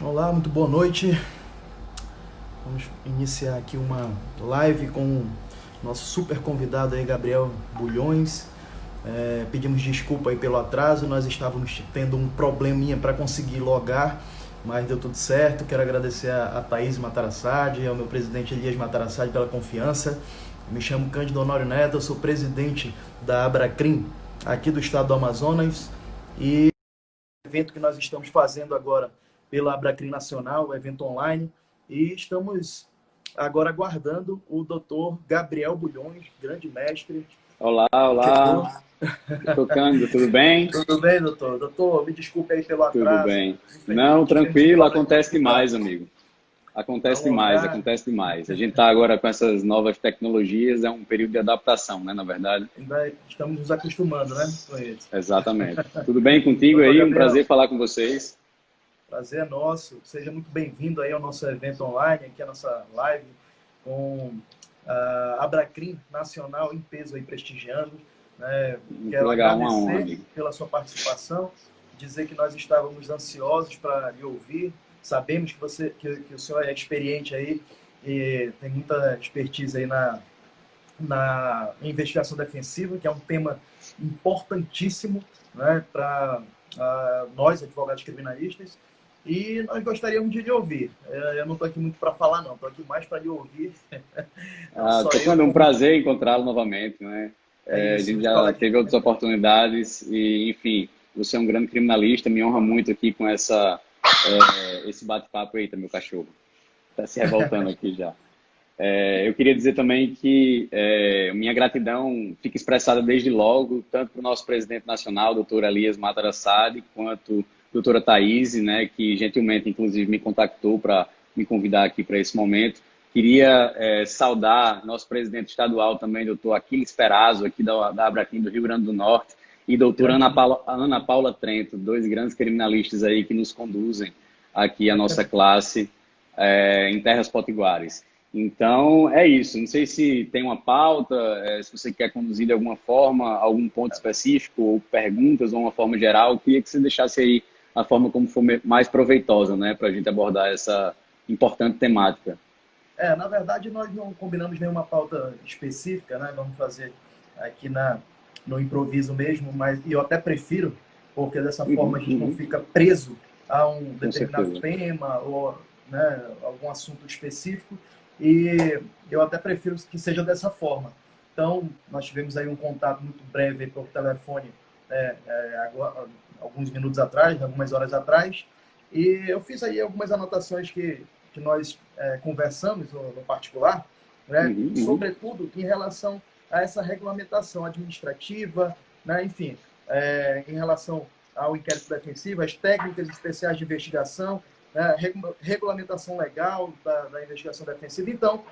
Olá, muito boa noite. Vamos iniciar aqui uma live com o nosso super convidado aí, Gabriel Bulhões. Pedimos desculpa aí pelo atraso, nós estávamos tendo um probleminha para conseguir logar, mas deu tudo certo. Quero agradecer a Thaís Matarassade, ao meu presidente Elias Matarassade pela confiança. Me chamo Cândido Honório Neto, eu sou presidente da Abracrim aqui do estado do Amazonas, e o evento que nós estamos fazendo agora pela Abracrim Nacional, o evento online, e estamos agora aguardando o doutor Gabriel Bulhões, grande mestre. Olá, olá. Doutor Cândido, tudo bem? Tudo bem, doutor? Doutor, me desculpe aí pelo Tudo atraso. bem. Não, Infelizmente, tivemos um tranquilo, problema acontece técnico. demais, amigo. Acontece Vamos demais, lá. acontece demais. A gente está agora com essas novas tecnologias, é um período de adaptação, né, na verdade? Ainda estamos nos acostumando, né, com isso. Exatamente. Tudo bem contigo Doutor aí? Um Gabriel, prazer falar com vocês. prazer é nosso. Seja muito bem-vindo aí ao nosso evento online, aqui a nossa live com a Abracrim Nacional em peso aí prestigiando. Né? Muito Quero legal, uma honra, agradecer amigo. pela sua participação, dizer que nós estávamos ansiosos para lhe ouvir. Sabemos que o senhor é experiente aí e tem muita expertise aí na investigação defensiva, que é um tema importantíssimo, né, para nós, advogados criminalistas, e nós gostaríamos de lhe ouvir. Eu não estou aqui muito para falar, não, estou aqui mais para lhe ouvir. Não só Tô eu, falando, é um como prazer encontrá-lo novamente, né? é A isso, gente os já colegas. teve outras oportunidades e, enfim, você é um grande criminalista, me honra muito aqui com esse bate-papo aí, tá, meu cachorro. Tá se revoltando aqui já. Eu queria dizer também que minha gratidão fica expressada desde logo, tanto para o nosso presidente nacional, doutor Elias Matarassade, quanto a doutora Thaís, né, que gentilmente, inclusive, me contactou para me convidar aqui para esse momento. Queria saudar nosso presidente estadual também, doutor Aquiles Perazzo, aqui da Abracrim do Rio Grande do Norte, e doutora Grande. Ana Paula Trento, dois grandes criminalistas aí que nos conduzem aqui a nossa classe em Terras Potiguares. Então, é isso. Não sei se tem uma pauta, se você quer conduzir de alguma forma, algum ponto específico, ou perguntas, ou uma forma geral. Eu queria que você deixasse aí a forma como for mais proveitosa, né, para a gente abordar essa importante temática. Na verdade, nós não combinamos nenhuma pauta específica, né? Vamos fazer aqui no improviso mesmo, mas e eu até prefiro, porque dessa forma a Uhum, gente não uhum, fica preso a um com determinado certeza. tema ou, né, algum assunto específico, e eu até prefiro que seja dessa forma. Então, nós tivemos aí um contato muito breve por telefone agora, alguns minutos atrás, algumas horas atrás, e eu fiz aí algumas anotações que nós conversamos no particular, né, Uhum, uhum. sobretudo em relação a essa regulamentação administrativa, né, enfim, em relação ao inquérito defensivo, as técnicas especiais de investigação, né, regulamentação legal da investigação defensiva. Então,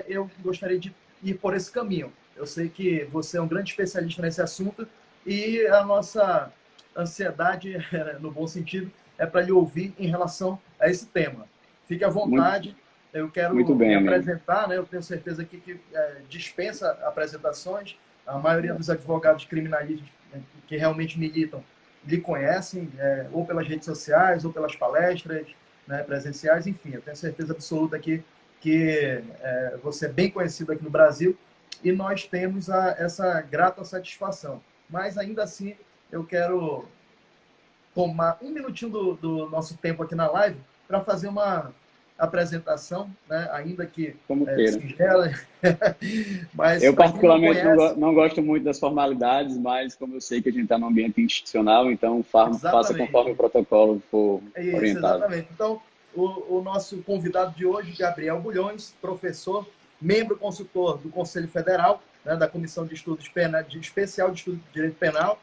eu gostaria de ir por esse caminho. Eu sei que você é um grande especialista nesse assunto e a nossa ansiedade, no bom sentido, é para lhe ouvir em relação a esse tema. Fique à Muito, vontade. Eu muito quero me bem, amigo. apresentar, né? Eu tenho certeza que dispensa apresentações. A maioria dos advogados criminalistas que realmente militam lhe conhecem, ou pelas redes sociais, ou pelas palestras, né, presenciais, enfim. Eu tenho certeza absoluta que você é bem conhecido aqui no Brasil e nós temos essa grata satisfação. Mas, ainda assim, eu quero tomar um minutinho do nosso tempo aqui na live para fazer uma apresentação, né? Ainda que Como queira. singela, mas Eu, para quem não particularmente, conhece, não gosto muito das formalidades, mas como eu sei que a gente está num ambiente institucional, então faça conforme o exatamente, protocolo for é isso, orientado. exatamente. Então, o nosso convidado de hoje, Gabriel Bulhões, professor, membro consultor do Conselho Federal, né, da Comissão de Estudos Penal, Especial de Estudo de Direito Penal,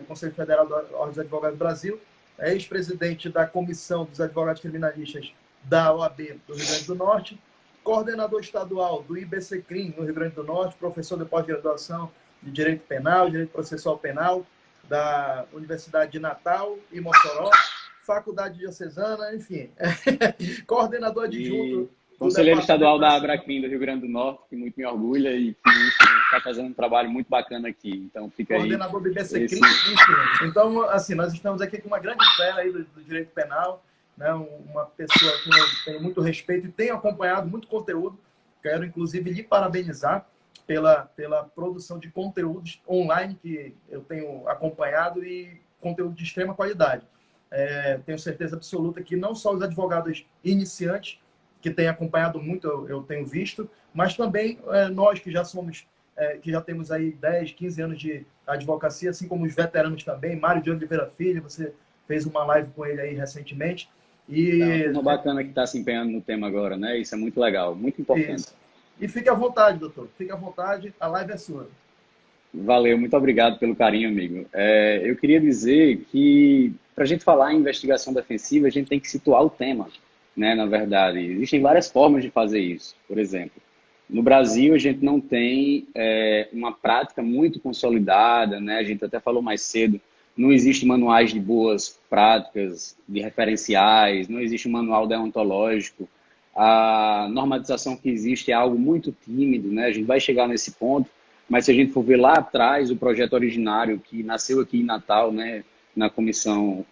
do Conselho Federal da Ordem dos Advogados do Brasil, ex-presidente da Comissão dos Advogados Criminalistas da OAB do Rio Grande do Norte, coordenador estadual do IBCCRIM no Rio Grande do Norte, professor de pós-graduação de Direito Penal, Direito Processual Penal, da Universidade de Natal e Mossoró, Faculdade Diocesana, enfim, coordenador E adjunto do conselheiro Departamento estadual da Nacional, Abracrim do Rio Grande do Norte, que muito me orgulha e que está fazendo um trabalho muito bacana aqui. Então fica aí coordenador do IBCCRIM, esse. enfim. Então, assim, nós estamos aqui com uma grande esfera aí do direito penal né? Uma pessoa que eu tenho muito respeito e tenho acompanhado muito conteúdo. Quero, inclusive, lhe parabenizar pela produção de conteúdos online que eu tenho acompanhado e conteúdo de extrema qualidade. Tenho certeza absoluta que não só os advogados iniciantes, que têm acompanhado muito, eu tenho visto, mas também nós que já somos, que já temos aí 10, 15 anos de advocacia, assim como os veteranos também. Mário de Oliveira Filho, você fez uma live com ele aí recentemente. É uma E turma bacana que está se empenhando no tema agora, né? Isso é muito legal, muito importante. isso. E fique à vontade, doutor. Fique à vontade, a live é sua. Valeu, muito obrigado pelo carinho, amigo. Eu queria dizer que, para a gente falar em investigação defensiva, a gente tem que situar o tema, né? Na verdade, existem várias formas de fazer isso. Por exemplo, no Brasil, a gente não tem uma prática muito consolidada, né? A gente até falou mais cedo, não existe manuais de boas práticas, de referenciais, não existe um manual deontológico. A normatização que existe é algo muito tímido, né? A gente vai chegar nesse ponto, mas se a gente for ver lá atrás, o projeto originário que nasceu aqui em Natal, né, na Comissão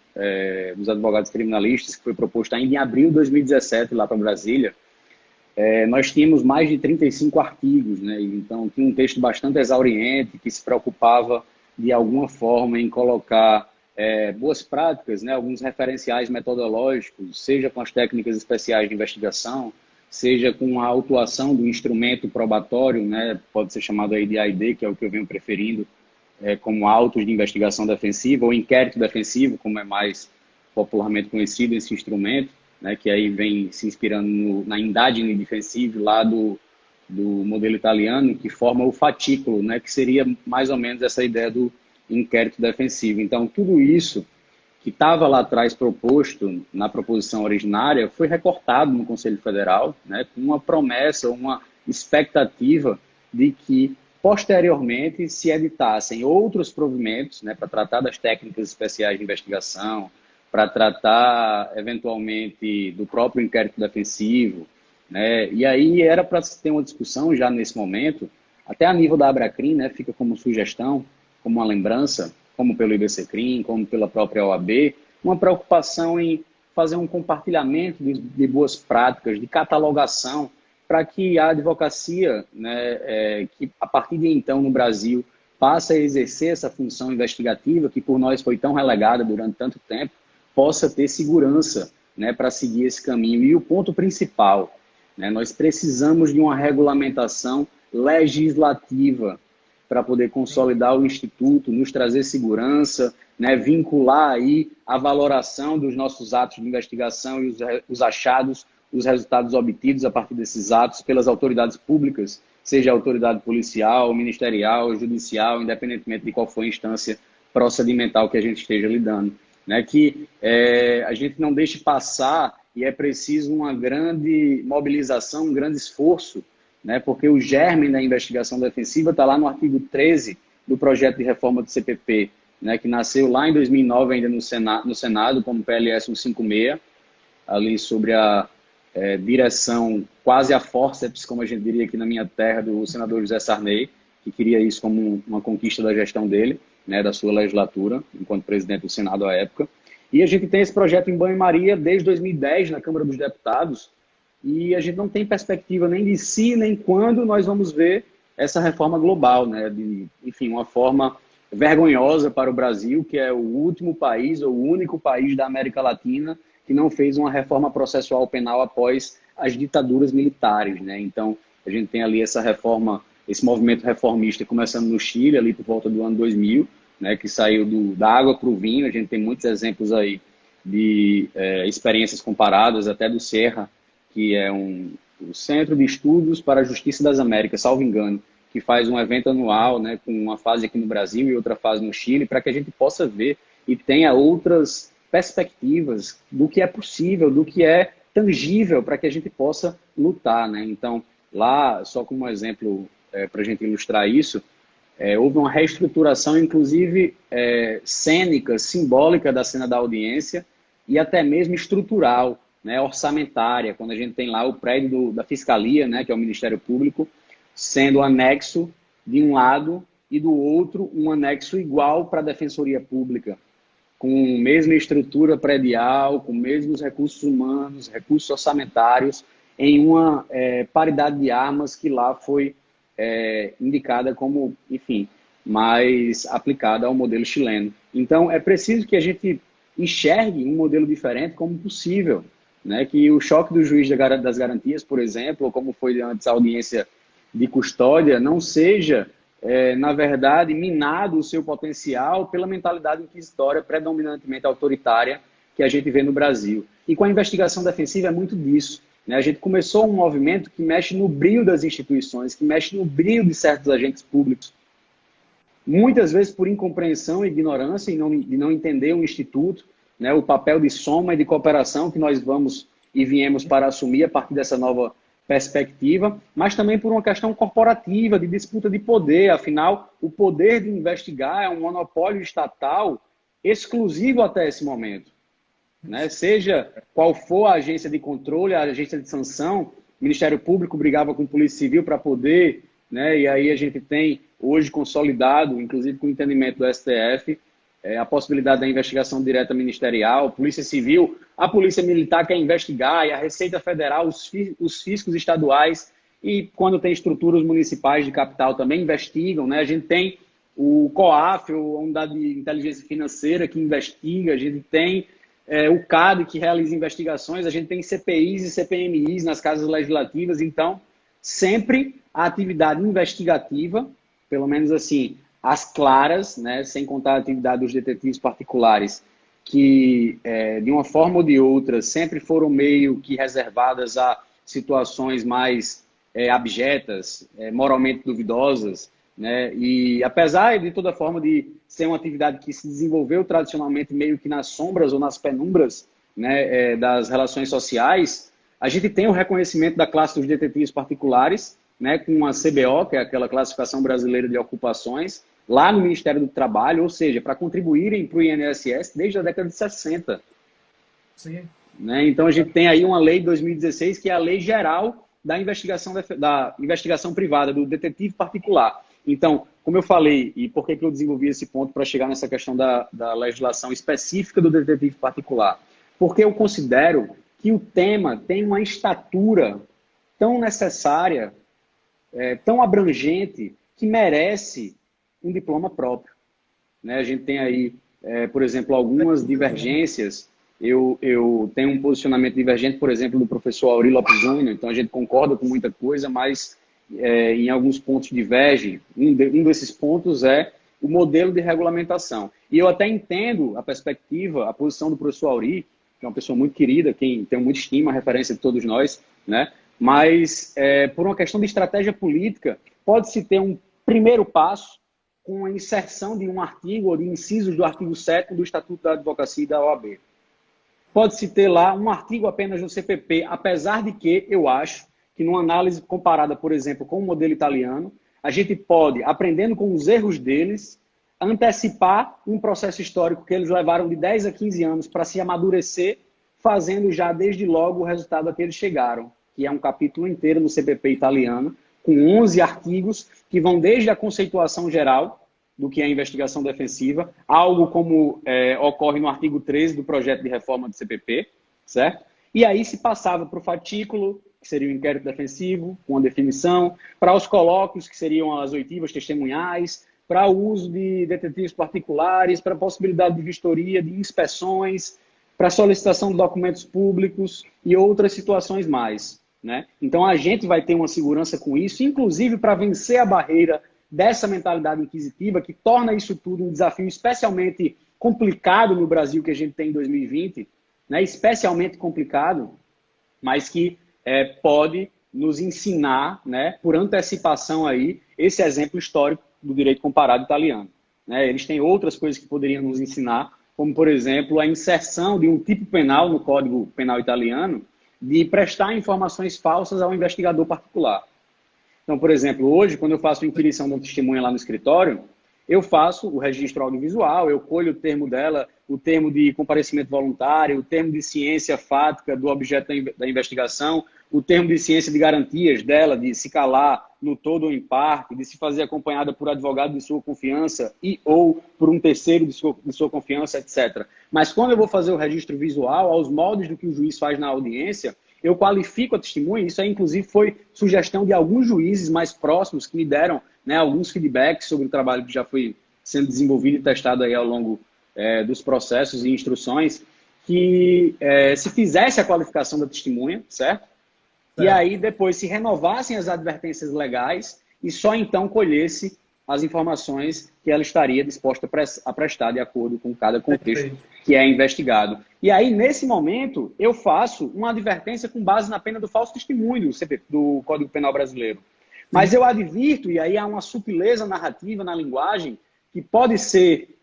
dos Advogados Criminalistas, que foi proposto ainda em abril de 2017, lá para Brasília, nós tínhamos mais de 35 artigos, né? Então tinha um texto bastante exauriente que se preocupava de alguma forma em colocar boas práticas, né? Alguns referenciais metodológicos, seja com as técnicas especiais de investigação, seja com a autuação do instrumento probatório, né? Pode ser chamado aí de AID, que é o que eu venho preferindo, como autos de investigação defensiva ou inquérito defensivo, como é mais popularmente conhecido esse instrumento, né, que aí vem se inspirando na indagine defensive lá do modelo italiano, que forma o fascículo, né, que seria mais ou menos essa ideia do inquérito defensivo. Então, tudo isso que estava lá atrás proposto na proposição originária foi recortado no Conselho Federal, né, com uma promessa, uma expectativa de que posteriormente se editassem outros provimentos, né, para tratar das técnicas especiais de investigação, para tratar, eventualmente, do próprio inquérito defensivo, né? E aí era para se ter uma discussão já nesse momento, até a nível da Abracrim, né, fica como sugestão, como uma lembrança, como pelo IBCCRIM, como pela própria OAB, uma preocupação em fazer um compartilhamento de boas práticas, de catalogação, para que a advocacia, né, que a partir de então no Brasil passe a exercer essa função investigativa que por nós foi tão relegada durante tanto tempo, possa ter segurança, né, para seguir esse caminho. E o ponto principal, né, nós precisamos de uma regulamentação legislativa para poder consolidar o Instituto, nos trazer segurança, né, vincular aí a valoração dos nossos atos de investigação e os achados, os resultados obtidos a partir desses atos pelas autoridades públicas, seja a autoridade policial, ministerial, judicial, independentemente de qual for a instância procedimental que a gente esteja lidando. Né, que a gente não deixe passar e é preciso uma grande mobilização, um grande esforço, né, porque o germe da investigação defensiva está lá no artigo 13 do projeto de reforma do CPP, né, que nasceu lá em 2009 ainda no Senado como PLS 156, ali sobre a direção quase a fórceps, como a gente diria aqui na minha terra, do senador José Sarney, que queria isso como uma conquista da gestão dele, né, da sua legislatura, enquanto presidente do Senado à época. E a gente tem esse projeto em banho-maria desde 2010 na Câmara dos Deputados, e a gente não tem perspectiva nem de se, nem quando nós vamos ver essa reforma global, né, enfim, uma forma vergonhosa para o Brasil, que é o último país, ou o único país da América Latina que não fez uma reforma processual penal após as ditaduras militares, né? Então, a gente tem ali essa reforma, esse movimento reformista começando no Chile, ali por volta do ano 2000, né, que saiu da água para o vinho. A gente tem muitos exemplos aí de experiências comparadas, até do Serra, que é o Centro de Estudos para a Justiça das Américas, salvo engano, que faz um evento anual, né, com uma fase aqui no Brasil e outra fase no Chile, para que a gente possa ver e tenha outras perspectivas do que é possível, do que é tangível, para que a gente possa lutar, né? Então, lá, só como exemplo, para a gente ilustrar isso, houve uma reestruturação, inclusive cênica, simbólica da cena da audiência e até mesmo estrutural, né, orçamentária, quando a gente tem lá o prédio da Fiscalia, né, que é o Ministério Público, sendo anexo de um lado e do outro um anexo igual para a Defensoria Pública. com a mesma estrutura predial, com os mesmos recursos humanos, recursos orçamentários, em uma paridade de armas que lá foi indicada como, enfim, mais aplicada ao modelo chileno. Então, é preciso que a gente enxergue um modelo diferente como possível, né? Que o choque do juiz das garantias, por exemplo, ou como foi antes a audiência de custódia, não seja, na verdade, minado o seu potencial pela mentalidade inquisitória predominantemente autoritária que a gente vê no Brasil. E com a investigação defensiva é muito disso, né? A gente começou um movimento que mexe no brio das instituições, que mexe no brio de certos agentes públicos, muitas vezes por incompreensão e ignorância e de não entender o Instituto, né, o papel de soma e de cooperação que nós vamos e viemos para assumir a partir dessa nova perspectiva, mas também por uma questão corporativa, de disputa de poder. Afinal, o poder de investigar é um monopólio estatal exclusivo até esse momento, né? Seja qual for a agência de controle, a agência de sanção, o Ministério Público brigava com a Polícia Civil para poder, né? E aí a gente tem hoje consolidado, inclusive com o entendimento do STF, a possibilidade da investigação direta ministerial, Polícia Civil, a Polícia Militar quer investigar, e a Receita Federal, os fiscos estaduais, e quando tem estruturas municipais de capital também investigam, né? A gente tem o COAF, a Unidade de Inteligência Financeira, que investiga, a gente tem o CAD, que realiza investigações, a gente tem CPIs e CPMIs nas casas legislativas. Então, sempre a atividade investigativa, pelo menos assim, as claras, né, sem contar a atividade dos detetives particulares, que de uma forma ou de outra sempre foram meio que reservadas a situações mais abjetas, moralmente duvidosas, né, e apesar de toda forma de ser uma atividade que se desenvolveu tradicionalmente meio que nas sombras ou nas penumbras, né, das relações sociais, a gente tem o reconhecimento da classe dos detetives particulares, né, com a CBO, que é aquela Classificação Brasileira de Ocupações, lá no Ministério do Trabalho, ou seja, para contribuírem para o INSS desde a década de 60. Sim. Né? Então, a gente tem aí uma lei de 2016, que é a Lei Geral da Investigação Privada, do detetive particular. Então, como eu falei, e por que eu desenvolvi esse ponto para chegar nessa questão da legislação específica do detetive particular? Porque eu considero que o tema tem uma estatura tão necessária, tão abrangente, que merece um diploma próprio, né? A gente tem aí, por exemplo, algumas divergências. Eu tenho um posicionamento divergente, por exemplo, do professor Aurí Lopes Júnior, então a gente concorda com muita coisa, mas em alguns pontos diverge. Um desses pontos é o modelo de regulamentação. E eu até entendo a perspectiva, a posição do professor Aurí, que é uma pessoa muito querida, quem tem muita estima, referência de todos nós, né? Mas, por uma questão de estratégia política, pode-se ter um primeiro passo com a inserção de um artigo ou de incisos do artigo 7º do Estatuto da Advocacia e da OAB. Pode-se ter lá um artigo apenas no CPP, apesar de que eu acho que numa análise comparada, por exemplo, com o modelo italiano, a gente pode, aprendendo com os erros deles, antecipar um processo histórico que eles levaram de 10 a 15 anos para se amadurecer, fazendo já desde logo o resultado a que eles chegaram, que é um capítulo inteiro no CPP italiano, com 11 artigos que vão desde a conceituação geral do que é a investigação defensiva, algo como ocorre no artigo 13 do projeto de reforma do CPP, certo? E aí se passava para o fatículo, que seria o inquérito defensivo, com a definição, para os colóquios, que seriam as oitivas testemunhais, para o uso de detetives particulares, para a possibilidade de vistoria, de inspeções, para a solicitação de documentos públicos e outras situações mais, né? Então a gente vai ter uma segurança com isso, inclusive para vencer a barreira dessa mentalidade inquisitiva, que torna isso tudo um desafio especialmente complicado no Brasil que a gente tem em 2020, né? Especialmente complicado, mas que pode nos ensinar, né, por antecipação aí, esse exemplo histórico do direito comparado italiano, né? Eles têm outras coisas que poderiam nos ensinar, como, por exemplo, a inserção de um tipo penal no Código Penal italiano de prestar informações falsas ao investigador particular. Então, por exemplo, hoje, quando eu faço a inquirição de uma testemunha lá no escritório, eu faço o registro audiovisual, eu colho o termo dela, o termo de comparecimento voluntário, o termo de ciência fática do objeto da investigação, o termo de ciência de garantias dela, de se calar no todo ou em parte, de se fazer acompanhada por advogado de sua confiança e ou por um terceiro de sua confiança, etc. Mas quando eu vou fazer o registro visual, aos moldes do que o juiz faz na audiência, eu qualifico a testemunha. Isso aí, inclusive, foi sugestão de alguns juízes mais próximos que me deram, né, alguns feedbacks sobre o trabalho que já foi sendo desenvolvido e testado aí ao longo dos processos e instruções, que se fizesse a qualificação da testemunha, certo? E aí depois se renovassem as advertências legais e só então colhesse as informações que ela estaria disposta a prestar de acordo com cada contexto que é investigado. E aí, nesse momento, eu faço uma advertência com base na pena do falso testemunho do Código Penal Brasileiro. Mas eu advirto, e aí há uma sutileza narrativa na linguagem que pode ser,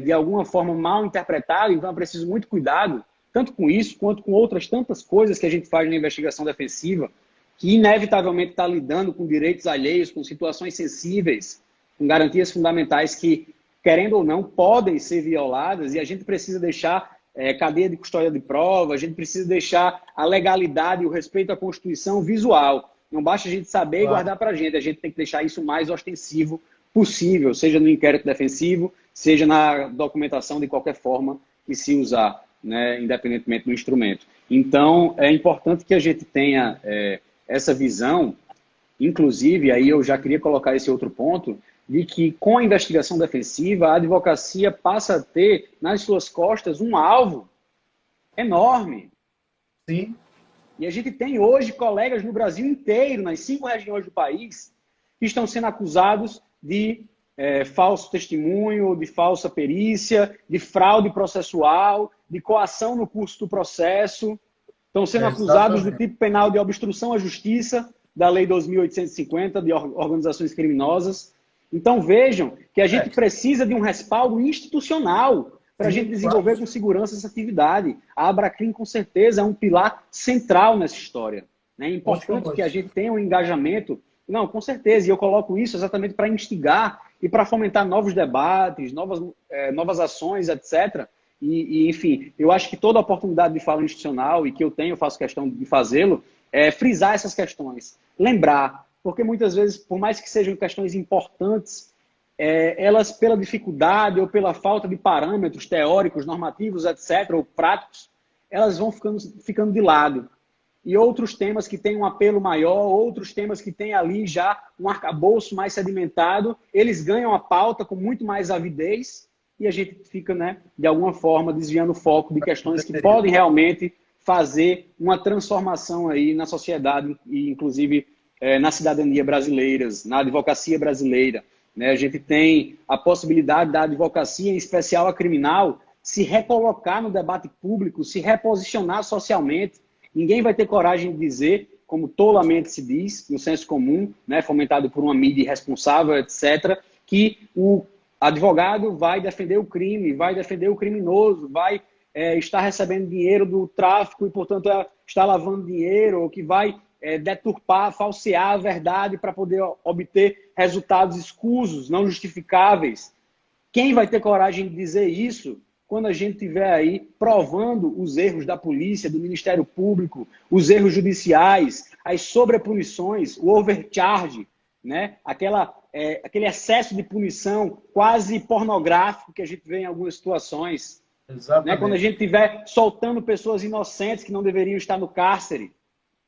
de alguma forma, mal interpretada, então é preciso muito cuidado, tanto com isso, quanto com outras tantas coisas que a gente faz na investigação defensiva, que inevitavelmente está lidando com direitos alheios, com situações sensíveis, com garantias fundamentais que, querendo ou não, podem ser violadas, e a gente precisa deixar cadeia de custódia de prova, a gente precisa deixar a legalidade e o respeito à Constituição visual. Não basta a gente saber e guardar para a gente tem que deixar isso o mais ostensivo possível, seja no inquérito defensivo, seja na documentação de qualquer forma que se usar, né, independentemente do instrumento. Então, é importante que a gente tenha essa visão, inclusive, aí eu já queria colocar esse outro ponto, de que com a investigação defensiva, a advocacia passa a ter nas suas costas um alvo enorme. Sim. E a gente tem hoje colegas no Brasil inteiro, nas 5 regiões do país, que estão sendo acusados de falso testemunho, de falsa perícia, de fraude processual, de coação no curso do processo. Estão sendo acusados do tipo penal de obstrução à justiça, da Lei 2.850, de organizações criminosas. Então vejam que a gente precisa de um respaldo institucional para a gente desenvolver com segurança essa atividade. A Abracrim, com certeza, é um pilar central nessa história. É importante que a gente tenha um engajamento. Não, com certeza, e eu coloco isso exatamente para instigar e para fomentar novos debates, novas ações, etc. Enfim, eu acho que toda oportunidade de fala institucional, e que eu faço questão de fazê-lo, é frisar essas questões. Lembrar, porque muitas vezes, por mais que sejam questões importantes, elas, pela dificuldade ou pela falta de parâmetros teóricos, normativos, etc., ou práticos, elas vão ficando de lado. E outros temas que têm um apelo maior, outros temas que têm ali já um arcabouço mais sedimentado, eles ganham a pauta com muito mais avidez e a gente fica, né, de alguma forma, desviando o foco de questões que podem realmente fazer uma transformação aí na sociedade e, inclusive, na cidadania brasileiras, na advocacia brasileira. Né? A gente tem a possibilidade da advocacia, em especial a criminal, se recolocar no debate público, se reposicionar socialmente. Ninguém vai ter coragem de dizer, como tolamente se diz, no senso comum, né, fomentado por uma mídia irresponsável, etc., que o advogado vai defender o crime, vai defender o criminoso, vai estar recebendo dinheiro do tráfico e, portanto, está lavando dinheiro, ou que vai deturpar, falsear a verdade para poder obter resultados escusos, não justificáveis. Quem vai ter coragem de dizer isso quando a gente estiver aí provando os erros da polícia, do Ministério Público, os erros judiciais, as sobrepunições, o overcharge, né? Aquele excesso de punição quase pornográfico que a gente vê em algumas situações. Né? Quando a gente estiver soltando pessoas inocentes que não deveriam estar no cárcere,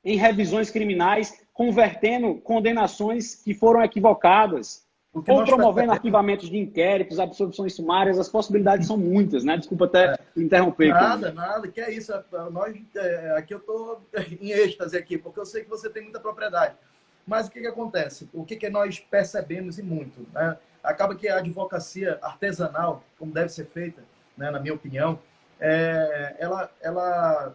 em revisões criminais, convertendo condenações que foram equivocadas, ou promovendo arquivamentos de inquéritos, absorções sumárias, as possibilidades são muitas, né? Desculpa até interromper. Nada, que é isso. Aqui eu estou em êxtase aqui, porque eu sei que você tem muita propriedade. Mas o que acontece? O que nós percebemos e muito? Né? Acaba que a advocacia artesanal, como deve ser feita, né, na minha opinião, ela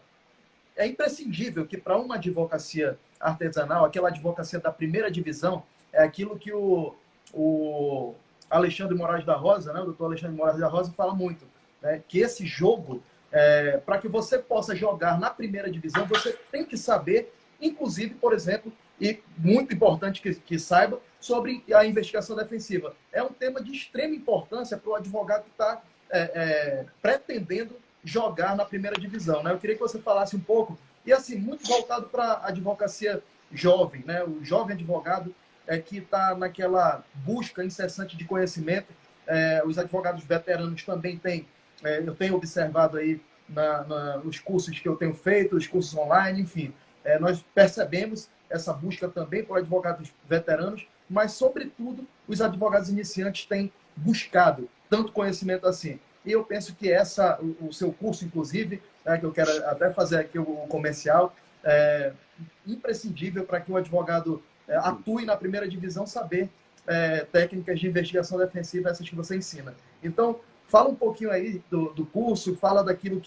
é imprescindível que para uma advocacia artesanal, aquela advocacia da primeira divisão, é aquilo que o Alexandre Moraes da Rosa, né, o doutor Alexandre Moraes da Rosa, fala muito, né, que esse jogo, para que você possa jogar na primeira divisão, você tem que saber, inclusive, por exemplo, e muito importante que saiba, sobre a investigação defensiva. É um tema de extrema importância para o advogado que está pretendendo jogar na primeira divisão. Né? Eu queria que você falasse um pouco, e assim, muito voltado para a advocacia jovem, né? O jovem advogado que está naquela busca incessante de conhecimento. Os advogados veteranos também têm, eu tenho observado aí nos cursos que eu tenho feito, os cursos online, enfim, nós percebemos essa busca também por advogados veteranos, mas, sobretudo, os advogados iniciantes têm buscado tanto conhecimento assim. E eu penso que o seu curso, inclusive, que eu quero até fazer aqui o comercial, é imprescindível para que um advogado atue na primeira divisão, saber técnicas de investigação defensiva, essas que você ensina. Então, fala um pouquinho aí do curso, fala daquilo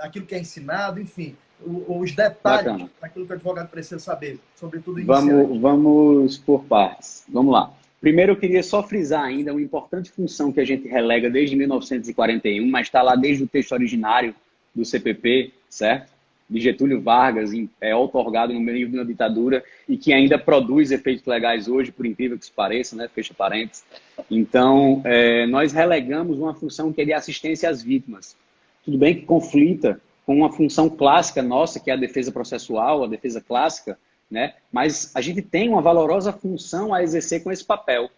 aquilo que é ensinado, enfim, os detalhes. Bacana. Daquilo que o advogado precisa saber, sobretudo iniciante. Vamos por partes. Vamos lá. Primeiro, eu queria só frisar ainda uma importante função que a gente relega desde 1941, mas está lá desde o texto originário do CPP, certo? De Getúlio Vargas, outorgado no meio de uma ditadura e que ainda produz efeitos legais hoje, por incrível que isso pareça, né? Fecha parênteses. Então, nós relegamos uma função que é de assistência às vítimas. Tudo bem que conflita com uma função clássica nossa, que é a defesa processual, a defesa clássica, né? Mas a gente tem uma valorosa função a exercer com esse papel.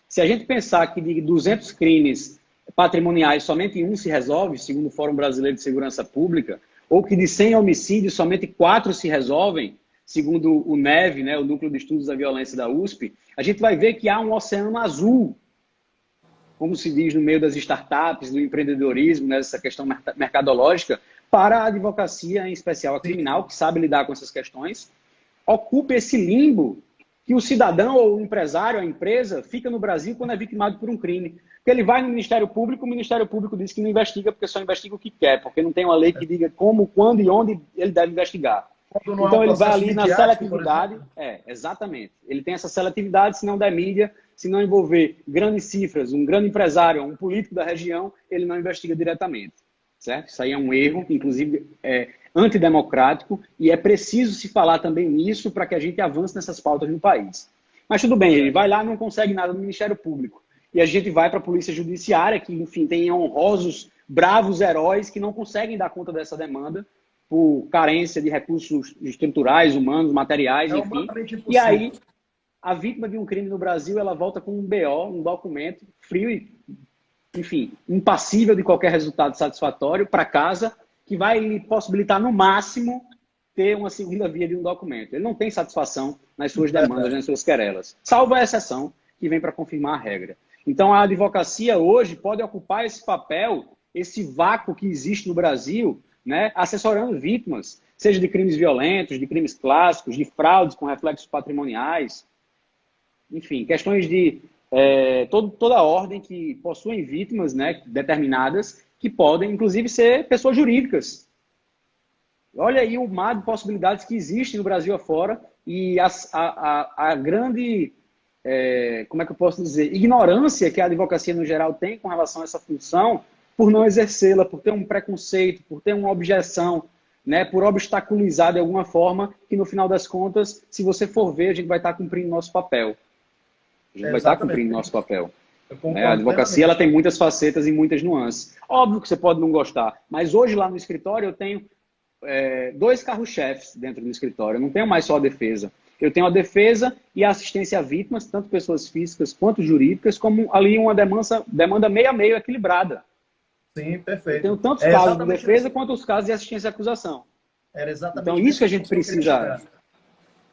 Se a gente pensar que de 200 crimes patrimoniais, somente um se resolve, segundo o Fórum Brasileiro de Segurança Pública, ou que de 100 homicídios, somente 4 se resolvem, segundo o NEV, né, o Núcleo de Estudos da Violência da USP, a gente vai ver que há um oceano azul, como se diz no meio das startups, do empreendedorismo, nessa questão mercadológica, para a advocacia, em especial a criminal, que sabe lidar com essas questões, ocupa esse limbo que o cidadão ou o empresário, a empresa, fica no Brasil quando é vitimado por um crime. Porque ele vai no Ministério Público, o Ministério Público diz que não investiga porque só investiga o que quer, porque não tem uma lei que diga como, quando e onde ele deve investigar. Então ele vai ali na seletividade. Exatamente. Ele tem essa seletividade, se não der mídia, se não envolver grandes cifras, um grande empresário, um político da região, ele não investiga diretamente. Certo? Isso aí é um erro, que inclusive é antidemocrático, e é preciso se falar também nisso para que a gente avance nessas pautas no país. Mas tudo bem, ele vai lá e não consegue nada no Ministério Público. E a gente vai para a Polícia Judiciária, que, enfim, tem honrosos, bravos heróis que não conseguem dar conta dessa demanda por carência de recursos estruturais, humanos, materiais, enfim. E aí, a vítima de um crime no Brasil, ela volta com um BO, um documento frio e, enfim, impassível de qualquer resultado satisfatório para casa, que vai lhe possibilitar, no máximo, ter uma segunda via de um documento. Ele não tem satisfação nas suas demandas, nas suas querelas, salvo a exceção que vem para confirmar a regra. Então, a advocacia hoje pode ocupar esse papel, esse vácuo que existe no Brasil, né, assessorando vítimas, seja de crimes violentos, de crimes clássicos, de fraudes com reflexos patrimoniais, enfim, questões de toda a ordem que possuem vítimas, né, determinadas, que podem, inclusive, ser pessoas jurídicas. Olha aí o mar de possibilidades que existe no Brasil afora e a grande, como é que eu posso dizer, ignorância que a advocacia no geral tem com relação a essa função por não exercê-la, por ter um preconceito, por ter uma objeção, né, por obstaculizar de alguma forma, que no final das contas, se você for ver, a gente vai estar cumprindo nosso papel. A gente vai estar cumprindo nosso papel. A advocacia ela tem muitas facetas e muitas nuances. Óbvio que você pode não gostar, mas hoje lá no escritório eu tenho 2 carros-chefes dentro do escritório. Eu não tenho mais só a defesa. Eu tenho a defesa e a assistência a vítimas, tanto pessoas físicas quanto jurídicas, como ali uma demanda meio a meio equilibrada. Sim, perfeito. Eu tenho tantos casos de defesa quanto os casos de assistência à acusação. Era exatamente então, isso que a gente precisa.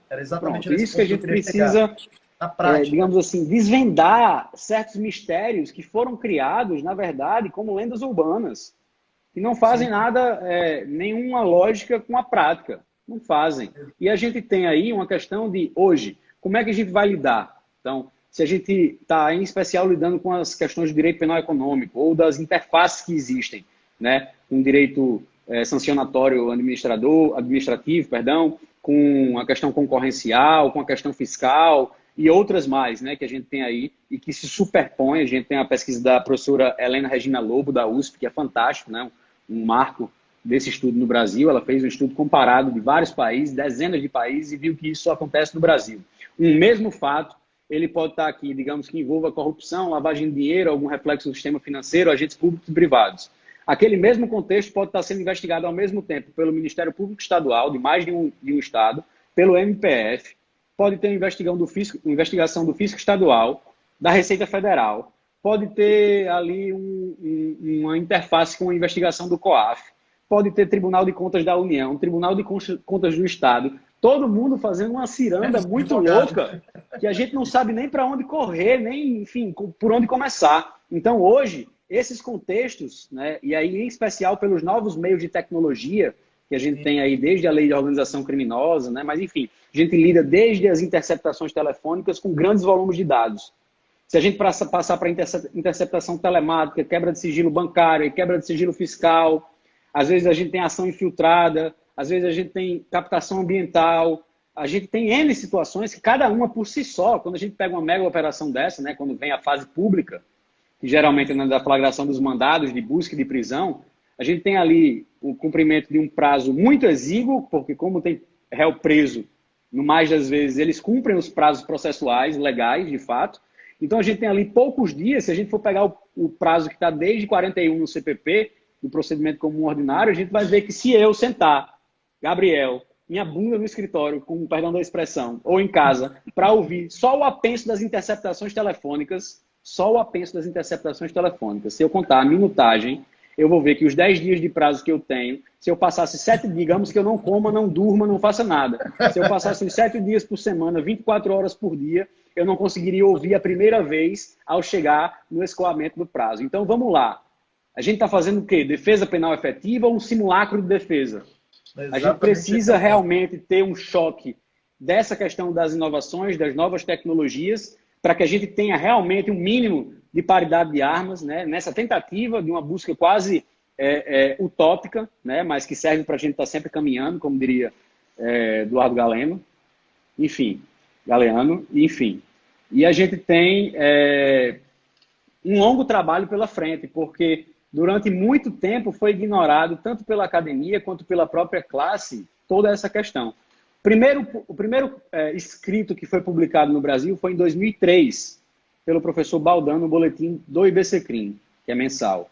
Era exatamente isso que a gente precisa, digamos assim, desvendar certos mistérios que foram criados, na verdade, como lendas urbanas, que não fazem nada, nenhuma lógica com a prática. Não fazem. E a gente tem aí uma questão de, hoje, como é que a gente vai lidar? Então, se a gente está, em especial, lidando com as questões do direito penal econômico ou das interfaces que existem, né? Com direito sancionatório administrativo, com a questão concorrencial, com a questão fiscal e outras mais, né, que a gente tem aí e que se superpõem. A gente tem a pesquisa da professora Helena Regina Lobo, da USP, que é fantástico, né? Um marco desse estudo no Brasil. Ela fez um estudo comparado de vários países, dezenas de países, e viu que isso só acontece no Brasil. Um mesmo fato, ele pode estar aqui, digamos que envolva corrupção, lavagem de dinheiro, algum reflexo do sistema financeiro, agentes públicos e privados. Aquele mesmo contexto pode estar sendo investigado ao mesmo tempo pelo Ministério Público Estadual, de mais de um estado, pelo MPF, pode ter investigação do fisco estadual, da Receita Federal, pode ter ali uma interface com a investigação do COAF, pode ter Tribunal de Contas da União, Tribunal de Contas do Estado, todo mundo fazendo uma ciranda muito louca, que a gente não sabe nem para onde correr, nem, enfim, por onde começar. Então, hoje, esses contextos, né, e aí em especial pelos novos meios de tecnologia, que a gente tem aí desde a lei de organização criminosa, né, mas enfim, a gente lida desde as interceptações telefônicas com grandes volumes de dados. Se a gente passar para interceptação telemática, quebra de sigilo bancário, quebra de sigilo fiscal, às vezes a gente tem ação infiltrada, às vezes a gente tem captação ambiental, a gente tem N situações que cada uma por si só, quando a gente pega uma mega operação dessa, né, quando vem a fase pública, que geralmente é da flagração dos mandados de busca e de prisão, a gente tem ali o cumprimento de um prazo muito exíguo, porque como tem réu preso, no mais das vezes eles cumprem os prazos processuais, legais, de fato. Então a gente tem ali poucos dias, se a gente for pegar o prazo que está desde 41 no CPP, no procedimento comum ordinário, a gente vai ver que se eu sentar, Gabriel, minha bunda no escritório, com perdão da expressão, ou em casa, para ouvir só o apenso das interceptações telefônicas, se eu contar a minutagem, eu vou ver que os 10 dias de prazo que eu tenho, se eu passasse 7, digamos que eu não coma, não durma, não faça nada. Se eu passasse uns 7 dias por semana, 24 horas por dia, eu não conseguiria ouvir a primeira vez ao chegar no escoamento do prazo. Então, vamos lá. A gente está fazendo o quê? Defesa penal efetiva ou um simulacro de defesa? A gente precisa realmente ter um choque dessa questão das inovações, das novas tecnologias, para que a gente tenha realmente um mínimo de paridade de armas, né? Nessa tentativa de uma busca quase utópica, né? Mas que serve para a gente estar sempre caminhando, como diria Eduardo Galeano. Galeano, enfim. E a gente tem um longo trabalho pela frente, porque durante muito tempo foi ignorado, tanto pela academia quanto pela própria classe, toda essa questão. O primeiro escrito que foi publicado no Brasil foi em 2003, pelo professor Baldan, no boletim do IBCCRIM, que é mensal.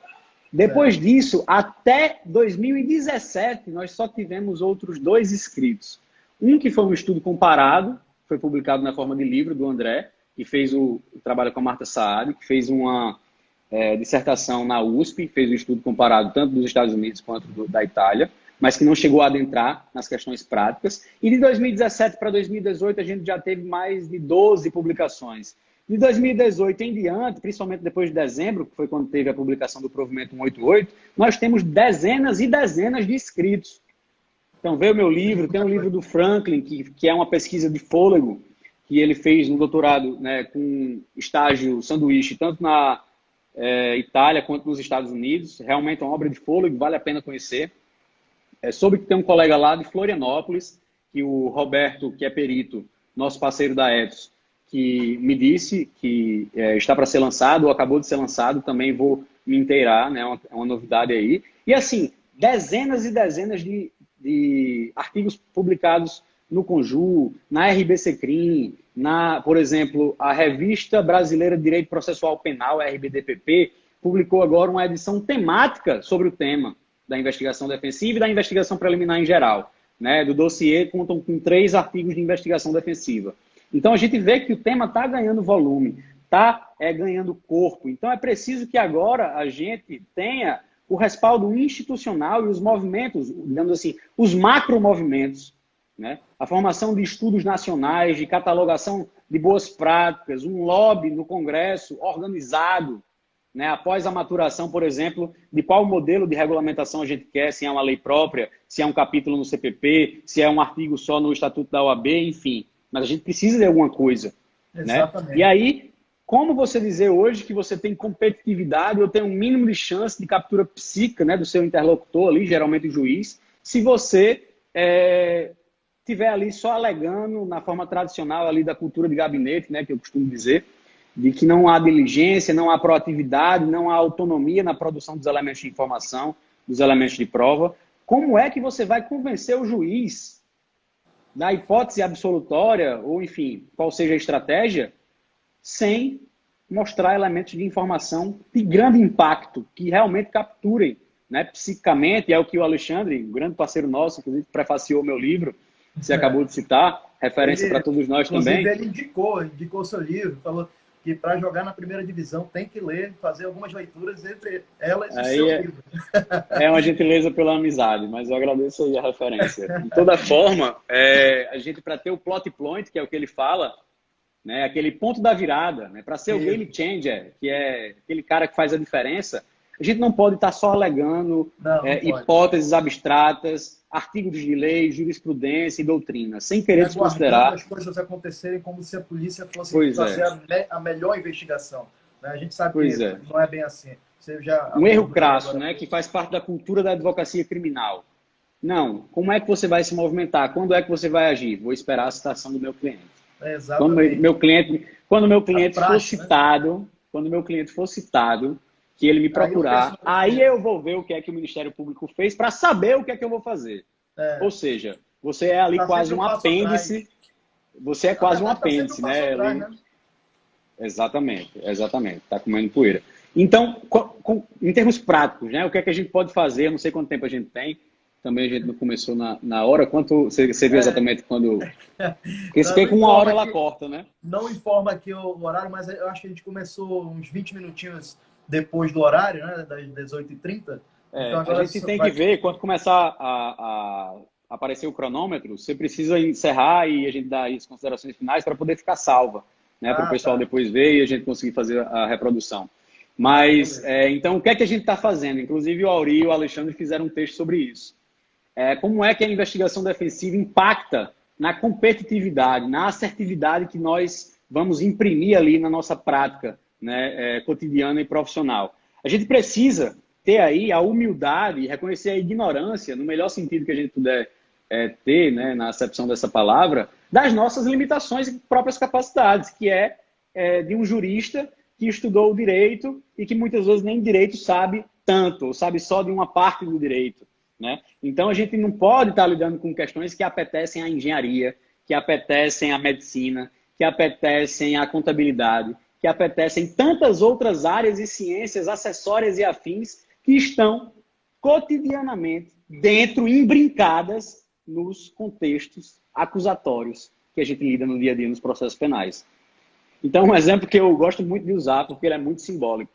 Depois disso, até 2017, nós só tivemos outros 2 escritos. Um que foi um estudo comparado, foi publicado na forma de livro, do André, que fez o trabalho com a Marta Saad, que fez uma dissertação na USP, fez um estudo comparado tanto dos Estados Unidos quanto da Itália, mas que não chegou a adentrar nas questões práticas. E de 2017 para 2018, a gente já teve mais de 12 publicações. De 2018 em diante, principalmente depois de dezembro, que foi quando teve a publicação do Provimento 188, nós temos dezenas e dezenas de escritos. Então, veio o meu livro, tem um livro do Franklin, que é uma pesquisa de fôlego, que ele fez no doutorado, né, com estágio sanduíche, tanto na Itália quanto nos Estados Unidos. Realmente é uma obra de fôlego, vale a pena conhecer. Soube que tem um colega lá de Florianópolis, que o Roberto, que é perito, nosso parceiro da ETS, que me disse que está para ser lançado, ou acabou de ser lançado, também vou me inteirar, né? É uma novidade aí. E assim, dezenas e dezenas de artigos publicados no Conju, na RBCCRIM, por exemplo, a Revista Brasileira de Direito Processual Penal, a RBDPP, publicou agora uma edição temática sobre o tema da investigação defensiva e da investigação preliminar em geral. Né? Do dossiê contam com 3 artigos de investigação defensiva. Então a gente vê que o tema está ganhando volume, está ganhando corpo. Então é preciso que agora a gente tenha o respaldo institucional e os movimentos, digamos assim, os macromovimentos, né? A formação de estudos nacionais, de catalogação de boas práticas, um lobby no Congresso organizado, né? Após a maturação, por exemplo, de qual modelo de regulamentação a gente quer, se é uma lei própria, se é um capítulo no CPP, se é um artigo só no Estatuto da OAB, enfim. Mas a gente precisa de alguma coisa. Exatamente. Né? E aí, como você dizer hoje que você tem competitividade ou tem um mínimo de chance de captura psíquica, né, do seu interlocutor ali, geralmente o juiz, se você estiver ali só alegando na forma tradicional ali da cultura de gabinete, né, que eu costumo dizer, de que não há diligência, não há proatividade, não há autonomia na produção dos elementos de informação, dos elementos de prova. Como é que você vai convencer o juiz da hipótese absolutória, ou enfim, qual seja a estratégia, sem mostrar elementos de informação de grande impacto, que realmente capturem, né, psicicamente, é o que o Alexandre, um grande parceiro nosso, inclusive prefaciou meu livro, que você acabou de citar, referência para todos nós inclusive, também. ele indicou seu livro, falou que para jogar na primeira divisão tem que ler, fazer algumas leituras, entre elas o seu Aí livro. é uma gentileza pela amizade, mas eu agradeço aí a referência. De toda forma, a gente, para ter o plot point, que é o que ele fala, né, aquele ponto da virada, né, para ser o game changer, que é aquele cara que faz a diferença, a gente não pode estar só alegando Não pode. hipóteses abstratas, artigos de lei, jurisprudência e doutrina, sem querer Aguardando desconsiderar. as coisas acontecerem como se a polícia fosse Pois fazer é, a melhor investigação. Né? A gente sabe pois que é. não é bem assim. Você já Um erro abordou crasso, agora. né, que faz parte da cultura da advocacia criminal. Não, como é que você vai se movimentar? Quando é que você vai agir? Vou esperar a citação do meu cliente. Exatamente. Quando meu cliente for praxe, né? citado, quando meu cliente for citado, que ele me procurar, aí eu vou ver o que é que o Ministério Público fez para saber o que é que eu vou fazer. Ou seja, você é ali Tá quase um apêndice. Você é quase um apêndice, né? Exatamente, exatamente. Tá comendo poeira. Então, em termos práticos, né? O que é que a gente pode fazer? Eu não sei quanto tempo a gente tem. Também a gente não começou na hora. Quanto você viu exatamente quando... Porque se com 1 hora ela corta, né? Não informa aqui o horário, mas eu acho que a gente começou uns 20 minutinhos depois do horário, né? Das 18h30. Então, agora a gente tem que ver, quando começar a aparecer o cronômetro, você precisa encerrar e a gente dá as considerações finais para poder ficar salva, né? Para o pessoal depois ver e a gente conseguir fazer a reprodução. Mas, então, o que é que a gente está fazendo? Inclusive, o Auri e o Alexandre fizeram um texto sobre isso. Como é que a investigação defensiva impacta na competitividade, na assertividade que nós vamos imprimir ali na nossa prática, né, cotidiana e profissional. A gente precisa ter aí a humildade e reconhecer a ignorância, no melhor sentido que a gente puder ter, né, na acepção dessa palavra, das nossas limitações e próprias capacidades, que é de um jurista que estudou o direito e que muitas vezes nem direito sabe tanto, ou sabe só de uma parte do direito. Né? Então, a gente não pode estar lidando com questões que apetecem a engenharia, que apetecem a medicina, que apetecem a contabilidade, que apetecem tantas outras áreas e ciências acessórias e afins que estão cotidianamente dentro, embrincadas nos contextos acusatórios que a gente lida no dia a dia nos processos penais. Então, um exemplo que eu gosto muito de usar, porque ele é muito simbólico.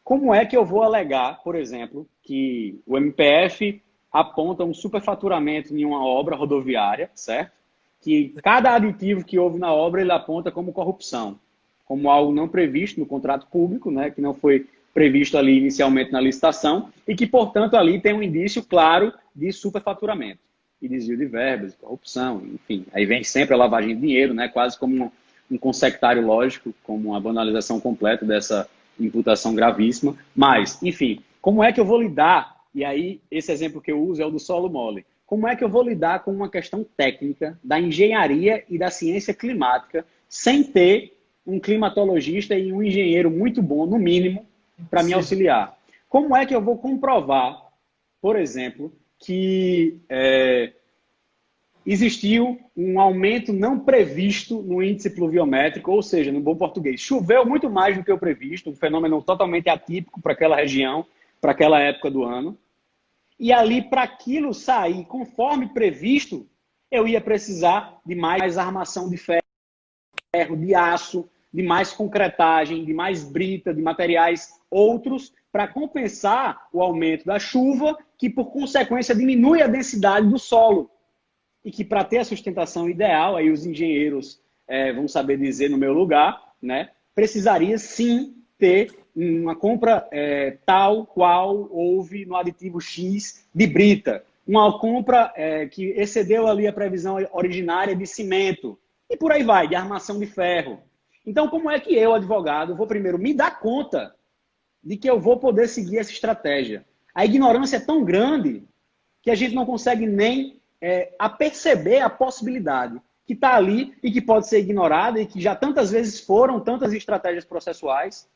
Como é que eu vou alegar, por exemplo, que o MPF aponta um superfaturamento em uma obra rodoviária, certo? Que cada aditivo que houve na obra, ele aponta como corrupção, como algo não previsto no contrato público, né, que não foi previsto ali inicialmente na licitação e que, portanto, ali tem um indício claro de superfaturamento e desvio de verbas, corrupção, enfim. Aí vem sempre a lavagem de dinheiro, né, quase como um consectário lógico, como uma banalização completa dessa imputação gravíssima. Mas, enfim, como é que eu vou lidar? E aí, esse exemplo que eu uso é o do solo mole. Como é que eu vou lidar com uma questão técnica da engenharia e da ciência climática sem ter um climatologista e um engenheiro muito bom, no mínimo, para me auxiliar? Como é que eu vou comprovar, por exemplo, que existiu um aumento não previsto no índice pluviométrico, ou seja, no bom português, choveu muito mais do que o previsto, um fenômeno totalmente atípico para aquela região, para aquela época do ano. E ali, para aquilo sair conforme previsto, eu ia precisar de mais armação de ferro, de aço, de mais concretagem, de mais brita, de materiais outros, para compensar o aumento da chuva, que por consequência diminui a densidade do solo. E que para ter a sustentação ideal, aí os engenheiros vão saber dizer no meu lugar, né, precisaria sim ter uma compra tal qual houve no aditivo X de brita. Uma compra que excedeu ali a previsão originária de cimento. E por aí vai, de armação de ferro. Então, como é que eu, advogado, vou primeiro me dar conta de que eu vou poder seguir essa estratégia? A ignorância é tão grande que a gente não consegue nem aperceber a possibilidade que está ali e que pode ser ignorada e que já tantas vezes foram tantas estratégias processuais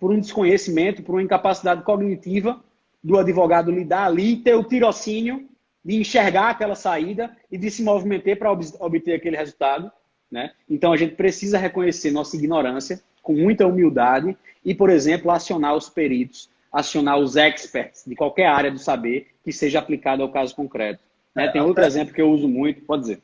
por um desconhecimento, por uma incapacidade cognitiva do advogado lidar ali e ter o tirocínio de enxergar aquela saída e de se movimentar para obter aquele resultado. Né? Então, a gente precisa reconhecer nossa ignorância com muita humildade e, por exemplo, acionar os peritos, acionar os experts de qualquer área do saber que seja aplicado ao caso concreto. Né? Tem outro exemplo que eu uso muito, pode dizer.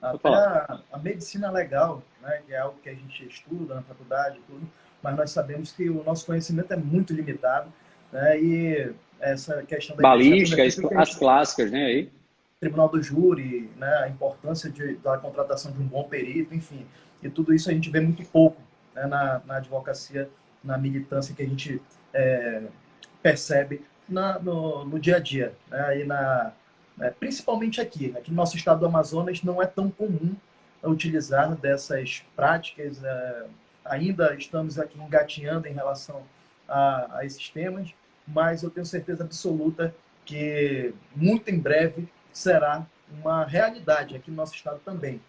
Vou Até falar. a medicina legal, né, que é algo que a gente estuda na faculdade, tudo, mas nós sabemos que o nosso conhecimento é muito limitado, né, e essa questão da investigação Balística, é o que a as gente, clássicas, né? Aí. tribunal do júri, né, a importância da contratação de um bom perito, enfim, e tudo isso a gente vê muito pouco, né, na advocacia, na militância que a gente percebe no dia a dia, né, principalmente aqui no nosso estado do Amazonas não é tão comum utilizar dessas práticas, ainda estamos aqui engatinhando em relação a esses temas, mas eu tenho certeza absoluta que muito em breve será uma realidade aqui no nosso estado também.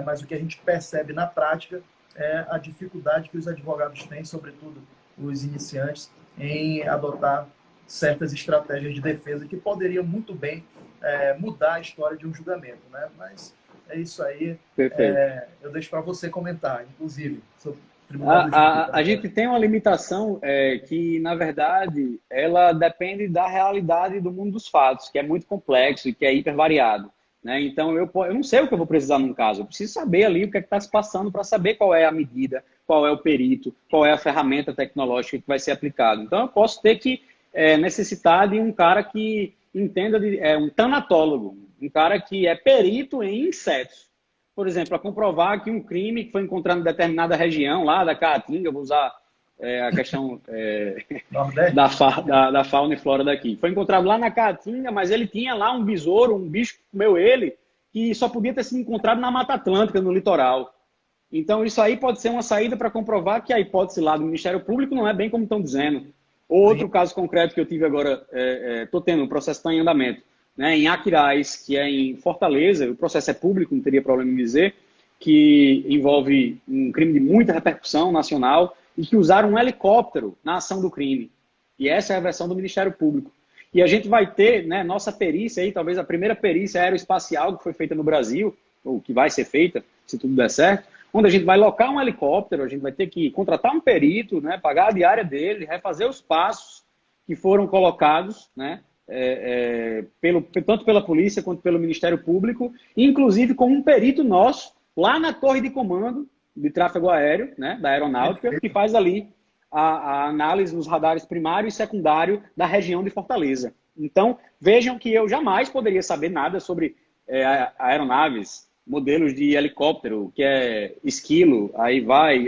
Mas o que a gente percebe na prática é a dificuldade que os advogados têm, sobretudo os iniciantes, em adotar certas estratégias de defesa que poderiam muito bem mudar a história de um julgamento, né? Mas é isso aí. Perfeito. Eu deixo para você comentar, inclusive, sobre o Tribunal do Júri. A gente tem uma limitação que, na verdade, ela depende da realidade do mundo dos fatos, que é muito complexo e que é hipervariado. Né? Então, eu não sei o que eu vou precisar num caso. Eu preciso saber ali o que é que está se passando para saber qual é a medida, qual é o perito, qual é a ferramenta tecnológica que vai ser aplicada. Então, eu posso ter que necessitar de um cara que entenda, um tanatólogo, um cara que é perito em insetos. Por exemplo, a comprovar que um crime que foi encontrado em determinada região, lá da Caatinga, vou usar a questão Nordeste? da fauna e flora daqui. Foi encontrado lá na Caatinga, mas ele tinha lá um besouro, um bicho que comeu ele, que só podia ter sido encontrado na Mata Atlântica, no litoral. Então, isso aí pode ser uma saída para comprovar que a hipótese lá do Ministério Público não é bem como estão dizendo. Outro caso concreto que eu tive agora, estou tendo, o processo está em andamento, né, em Aquiraz, que é em Fortaleza, o processo é público, não teria problema em dizer, que envolve um crime de muita repercussão nacional e que usaram um helicóptero na ação do crime. E essa é a versão do Ministério Público. E a gente vai ter, né, nossa perícia aí, talvez a primeira perícia aeroespacial que foi feita no Brasil, ou que vai ser feita, se tudo der certo, onde a gente vai locar um helicóptero, a gente vai ter que contratar um perito, né, pagar a diária dele, refazer os passos que foram colocados, né, tanto pela polícia quanto pelo Ministério Público, inclusive com um perito nosso, lá na torre de comando de tráfego aéreo, né, da aeronáutica, que faz ali a análise nos radares primário e secundário da região de Fortaleza. Então, vejam que eu jamais poderia saber nada sobre aeronaves, modelos de helicóptero, que é esquilo, aí vai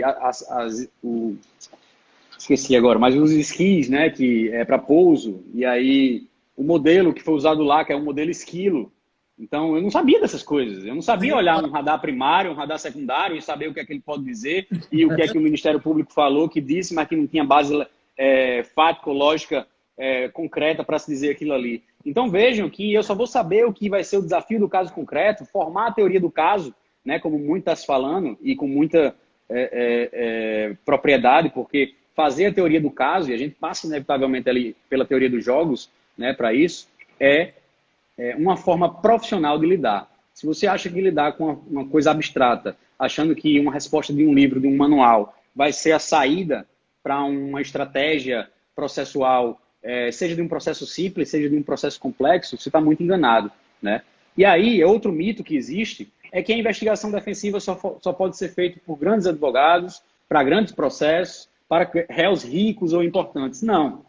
esqueci agora, mas os esquis, né, que é para pouso, e aí o modelo que foi usado lá, que é um modelo esquilo. Então, eu não sabia dessas coisas. Eu não sabia olhar um radar primário, um radar secundário e saber o que é que ele pode dizer e o que é que o Ministério Público falou, que disse, mas que não tinha base fático-lógica concreta para se dizer aquilo ali. Então, vejam que eu só vou saber o que vai ser o desafio do caso concreto, formar a teoria do caso, né, como muito está se falando e com muita propriedade, porque fazer a teoria do caso, e a gente passa inevitavelmente ali pela teoria dos jogos, né, para isso, é uma forma profissional de lidar. Se você acha que lidar com uma coisa abstrata, achando que uma resposta de um livro, de um manual, vai ser a saída para uma estratégia processual, seja de um processo simples, seja de um processo complexo, você está muito enganado, né? E aí, outro mito que existe é que a investigação defensiva só pode ser feita por grandes advogados, para grandes processos, para réus ricos ou importantes. Não.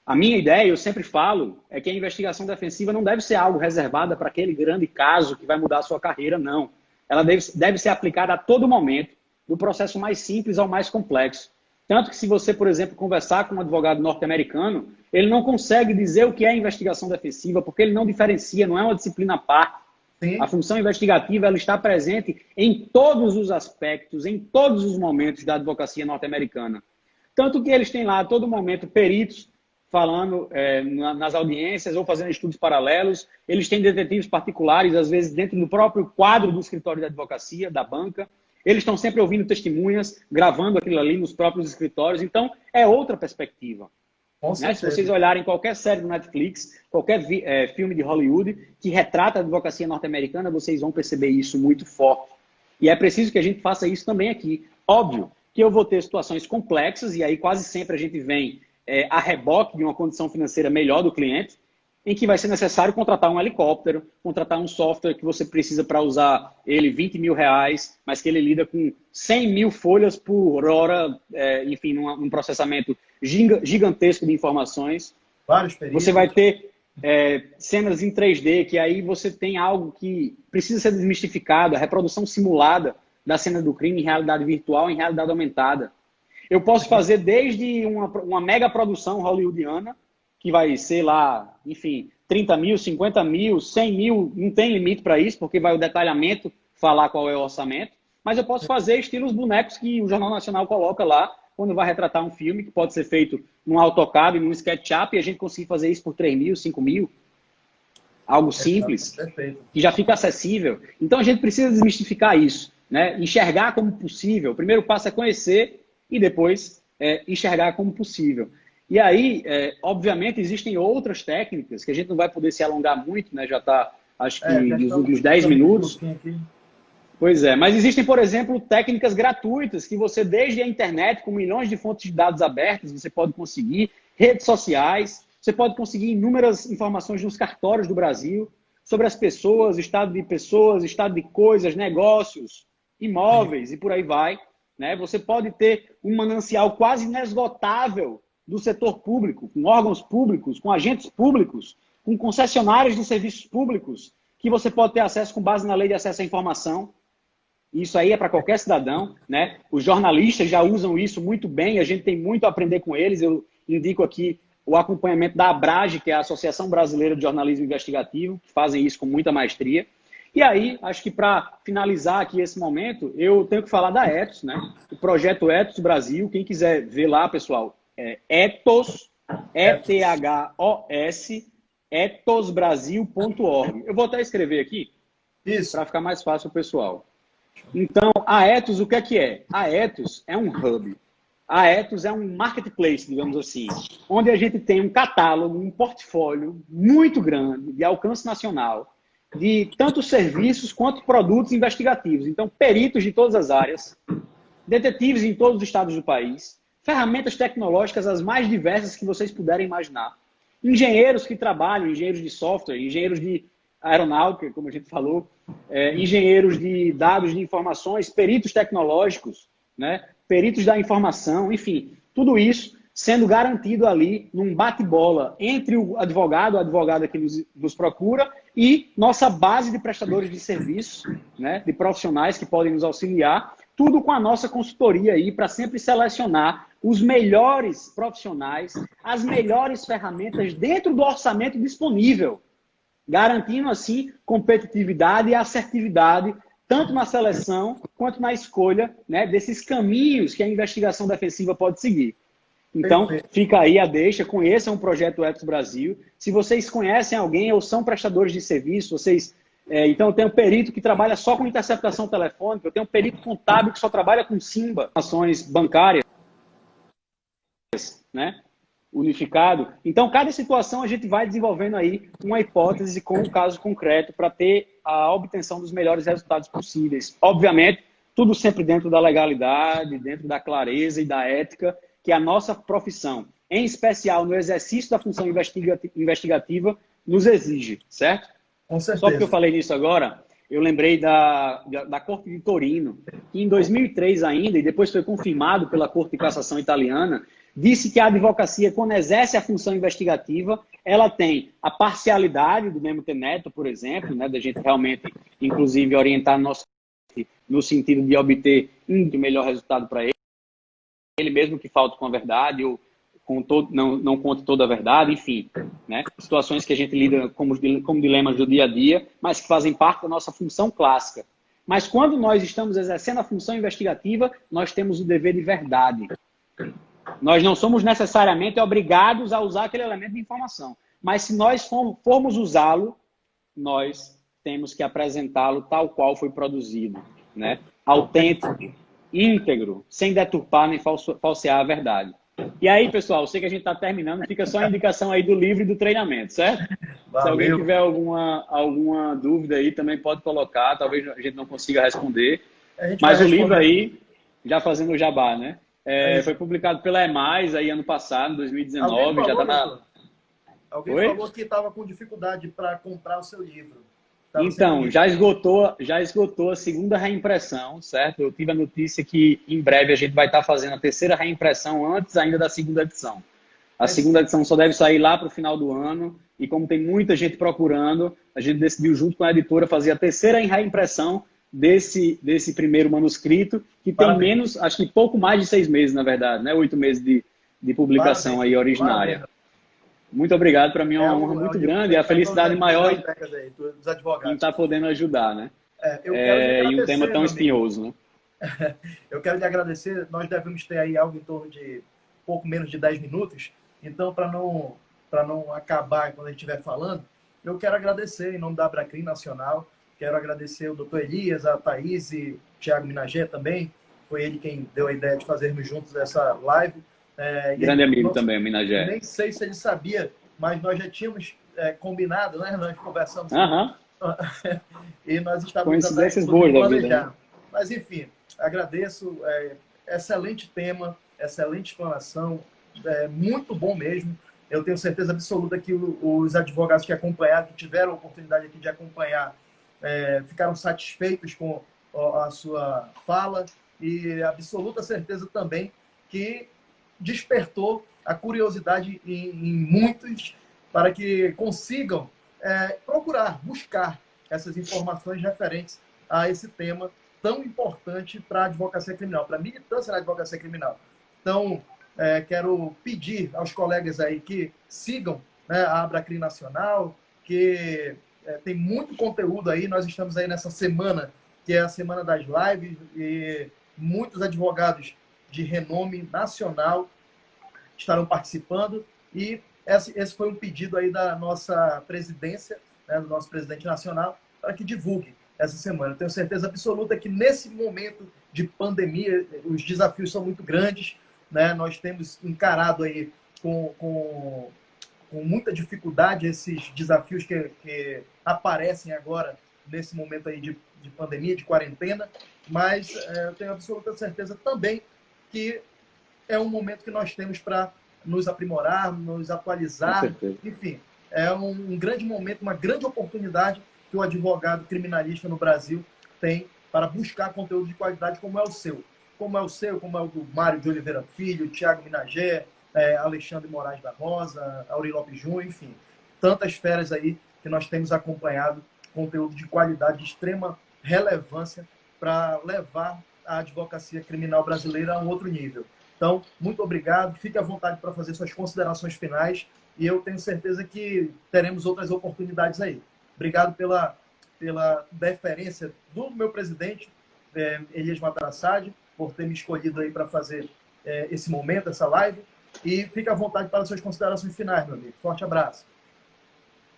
A minha ideia, eu sempre falo, é que a investigação defensiva não deve ser algo reservada para aquele grande caso que vai mudar a sua carreira, não. Ela deve ser aplicada a todo momento, do processo mais simples ao mais complexo. Tanto que se você, por exemplo, conversar com um advogado norte-americano, ele não consegue dizer o que é investigação defensiva, porque ele não diferencia, não é uma disciplina à parte. Sim. A função investigativa ela está presente em todos os aspectos, em todos os momentos da advocacia norte-americana. Tanto que eles têm lá, a todo momento, peritos falando nas audiências ou fazendo estudos paralelos. Eles têm detetives particulares, às vezes dentro do próprio quadro do escritório de advocacia, da banca. Eles estão sempre ouvindo testemunhas, gravando aquilo ali nos próprios escritórios. Então, é outra perspectiva. Né? Se vocês olharem qualquer série do Netflix, qualquer filme de Hollywood que retrata a advocacia norte-americana, vocês vão perceber isso muito forte. E é preciso que a gente faça isso também aqui. Óbvio que eu vou ter situações complexas, e aí quase sempre a gente vem a reboque de uma condição financeira melhor do cliente, em que vai ser necessário contratar um helicóptero, contratar um software que você precisa para usar ele R$ 20.000, mas que ele lida com 100.000 folhas por hora, enfim, num processamento gigantesco de informações. Vários períodos. Você vai ter cenas em 3D, que aí você tem algo que precisa ser desmistificado, a reprodução simulada da cena do crime em realidade virtual, em realidade aumentada. Eu posso fazer desde uma mega produção hollywoodiana, que vai ser lá, enfim, 30 mil, 50 mil, 100 mil, não tem limite para isso, porque vai o detalhamento falar qual é o orçamento, mas eu posso fazer estilos bonecos que o Jornal Nacional coloca lá, quando vai retratar um filme, que pode ser feito num AutoCAD, num SketchUp, e a gente conseguir fazer isso por 3 mil, 5 mil. Algo simples, que já fica acessível. Então a gente precisa desmistificar isso, né? Enxergar como possível. O primeiro passo é conhecer e depois enxergar como possível. E aí, obviamente, existem outras técnicas que a gente não vai poder se alongar muito, né? Já está, acho que, nos últimos 10 minutos. Pois é, mas existem, por exemplo, técnicas gratuitas que você, desde a internet, com milhões de fontes de dados abertas, você pode conseguir, redes sociais, você pode conseguir inúmeras informações nos cartórios do Brasil sobre as pessoas, estado de coisas, negócios, imóveis e por aí vai, né? Você pode ter um manancial quase inesgotável do setor público, com órgãos públicos, com agentes públicos, com concessionários de serviços públicos, que você pode ter acesso com base na Lei de Acesso à Informação. Isso aí é para qualquer cidadão, né? Os jornalistas já usam isso muito bem, a gente tem muito a aprender com eles. Eu indico aqui o acompanhamento da ABRAGE, que é a Associação Brasileira de Jornalismo Investigativo, que fazem isso com muita maestria. E aí, acho que para finalizar aqui esse momento, eu tenho que falar da Ethos, né? O projeto Ethos Brasil. Quem quiser ver lá, pessoal, é Ethos, E-T-H-O-S, ethosbrasil.org. Eu vou até escrever aqui, para ficar mais fácil o pessoal. Então, a Ethos, o que é? A Ethos é um hub. A Ethos é um marketplace, digamos assim, onde a gente tem um catálogo, um portfólio muito grande, de alcance nacional, de tanto serviços quanto produtos investigativos. Então, peritos de todas as áreas, detetives em todos os estados do país, ferramentas tecnológicas as mais diversas que vocês puderem imaginar, engenheiros que trabalham, engenheiros de software, engenheiros de aeronáutica, como a gente falou, engenheiros de dados de informações, peritos tecnológicos, né? Peritos da informação, enfim, tudo isso sendo garantido ali num bate-bola entre o advogado, a advogada que nos procura e nossa base de prestadores de serviços, né? De profissionais que podem nos auxiliar, tudo com a nossa consultoria aí para sempre selecionar os melhores profissionais, as melhores ferramentas dentro do orçamento disponível, garantindo, assim, competitividade e assertividade, tanto na seleção quanto na escolha, né, desses caminhos que a investigação defensiva pode seguir. Então, fica aí a deixa, conheçam o Projeto Ethos Brasil. Se vocês conhecem alguém ou são prestadores de serviço, então eu tenho um perito que trabalha só com interceptação telefônica, eu tenho um perito contábil que só trabalha com SIMBA, ações bancárias, né? Unificado. Então, cada situação a gente vai desenvolvendo aí uma hipótese com um caso concreto para ter a obtenção dos melhores resultados possíveis. Obviamente, tudo sempre dentro da legalidade, dentro da clareza e da ética, que a nossa profissão, em especial no exercício da função investigativa, nos exige, certo? Com certeza. Só porque eu falei nisso agora, eu lembrei da Corte de Torino, que em 2003 ainda, e depois foi confirmado pela Corte de Cassação italiana, disse que a advocacia, quando exerce a função investigativa, ela tem a parcialidade do Memo Teneto, por exemplo, né, da gente realmente, inclusive, orientar nosso no sentido de obter um melhor resultado para ele mesmo que falte com a verdade ou não conte toda a verdade, enfim, né? Situações que a gente lida como dilemas do dia a dia, mas que fazem parte da nossa função clássica. Mas quando nós estamos exercendo a função investigativa, nós temos o dever de verdade. Nós não somos necessariamente obrigados a usar aquele elemento de informação. Mas se nós formos usá-lo, nós temos que apresentá-lo tal qual foi produzido, né? Autêntico, íntegro, sem deturpar nem falsear a verdade. E aí, pessoal, eu sei que a gente está terminando, fica só a indicação aí do livro e do treinamento, certo? Valeu. Se alguém tiver alguma dúvida aí, também pode colocar, talvez a gente não consiga responder. Mas o livro aí, já fazendo o jabá, né? Foi publicado pela EMAIS aí ano passado, 2019, já está na... Alguém Oi? falou que estava com dificuldade para comprar o seu livro. Tava sem Então, dinheiro. já esgotou a segunda reimpressão, certo? Eu tive a notícia que em breve a gente vai estar fazendo a terceira reimpressão antes ainda da segunda edição. A Mas, segunda edição só deve sair lá para o final do ano e como tem muita gente procurando, a gente decidiu junto com a editora fazer a terceira reimpressão desse primeiro manuscrito, que tem parabéns. menos, acho que pouco mais de 6 meses, na verdade, né? 8 meses de publicação aí Parabéns. originária. Parabéns. Muito obrigado, para mim é uma honra É um muito livro que grande e tem a que estar em felicidade todas maior as décadas aí, dos em advogados. estar podendo ajudar, né? Eu quero lhe E um tema agradecer, tão meu amigo. espinhoso, né? Eu quero lhe agradecer. Nós devemos ter aí algo em torno de pouco menos de 10 minutos. Então, para não acabar quando a gente estiver falando, eu quero agradecer em nome da Abracrim Nacional. Quero agradecer o doutor Elias, a Thaís e o Thiago Minagé também. Foi ele quem deu a ideia de fazermos juntos essa live. Grande amigo também, o Minagé. Nem sei se ele sabia, mas nós já tínhamos combinado, né? Nós conversamos sobre Aham, e nós estávamos até, coincidências inclusive, boas da vida, né? planejando. Mas, enfim, agradeço. Excelente tema, excelente explanação, muito bom mesmo. Eu tenho certeza absoluta que os advogados que acompanharam, que tiveram a oportunidade aqui de acompanhar, ficaram satisfeitos com a sua fala e absoluta certeza também que despertou a curiosidade em muitos para que consigam procurar, buscar essas informações referentes a esse tema tão importante para a advocacia criminal, para a militância na advocacia criminal. Então, quero pedir aos colegas aí que sigam, né, a Abracrim Nacional, que tem muito conteúdo aí. Nós estamos aí nessa semana, que é a semana das lives, e muitos advogados de renome nacional estarão participando. E esse foi um pedido aí da nossa presidência, né, do nosso presidente nacional, para que divulgue essa semana. Eu tenho certeza absoluta que nesse momento de pandemia, os desafios são muito grandes, né? Nós temos encarado aí com muita dificuldade esses desafios que aparecem agora nesse momento aí de pandemia, de quarentena, mas eu tenho absoluta certeza também que é um momento que nós temos para nos aprimorar, nos Com atualizar, certeza. enfim, é um grande momento, uma grande oportunidade que o advogado criminalista no Brasil tem para buscar conteúdo de qualidade como é o seu. Como é o seu, como é o do Mário de Oliveira Filho, Thiago Minagé, Alexandre Moraes da Rosa, Auri Lopes Júnior, enfim. Tantas feras aí que nós temos acompanhado, conteúdo de qualidade, de extrema relevância para levar a advocacia criminal brasileira a um outro nível. Então, muito obrigado. Fique à vontade para fazer suas considerações finais e eu tenho certeza que teremos outras oportunidades aí. Obrigado pela deferência do meu presidente, Elias Matarassade, por ter me escolhido aí para fazer esse momento, essa live. E fique à vontade para suas considerações finais, meu amigo. Forte abraço.